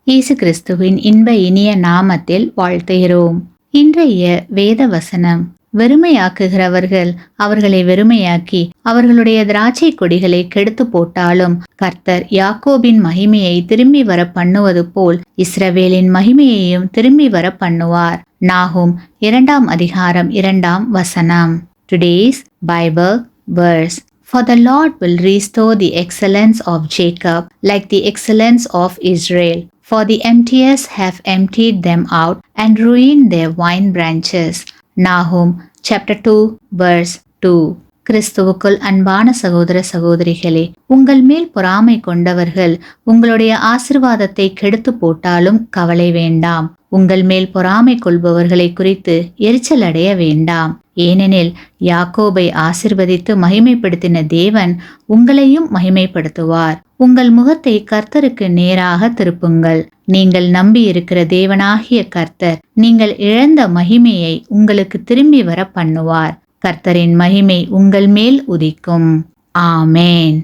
இயேசு கிறிஸ்துவின் இன்ப இனிய நாமத்தில் வாழ்த்துகிறோம். இன்றைய வேத வசனம்: வெறுமையாக்குகிறவர்கள் அவர்களை வெறுமையாக்கி அவர்களுடைய திராட்சை கொடிகளை கெடுத்து போட்டாலும் கர்த்தர் யாக்கோபின் மகிமையை திரும்பி வர பண்ணுவது போல் இஸ்ரவேலின் மகிமையையும் திரும்பி வர பண்ணுவார். நாகூம் 2:2. Today's Bible verse: For the Lord will restore the excellence of Jacob like the excellence of Israel. For the emptiers have emptied them out and ruined their vine branches. Nahum chapter 2 verse 2. கிறிஸ்துவுக்குள் அன்பான சகோதர சகோதரிகளே, உங்கள் மேல் பொறாமை கொண்டவர்கள் உங்களுடைய ஆசிர்வாதத்தை கெடுத்து போட்டாலும் கவலை வேண்டாம். உங்கள் மேல் பொறாமை கொள்பவர்களை குறித்து எரிச்சல் அடைய வேண்டாம். ஏனெனில் யாக்கோபை ஆசிர்வதித்து மகிமைப்படுத்தின தேவன் உங்களையும் மகிமைப்படுத்துவார். உங்கள் முகத்தை கர்த்தருக்கு நேராக திருப்புங்கள். நீங்கள் நம்பி இருக்கிற தேவனாகிய கர்த்தர் நீங்கள் இழந்த மகிமையை உங்களுக்கு திரும்பி வர பண்ணுவார். கர்த்தரின் மகிமை உங்கள் மேல் உதிக்கும். ஆமேன்.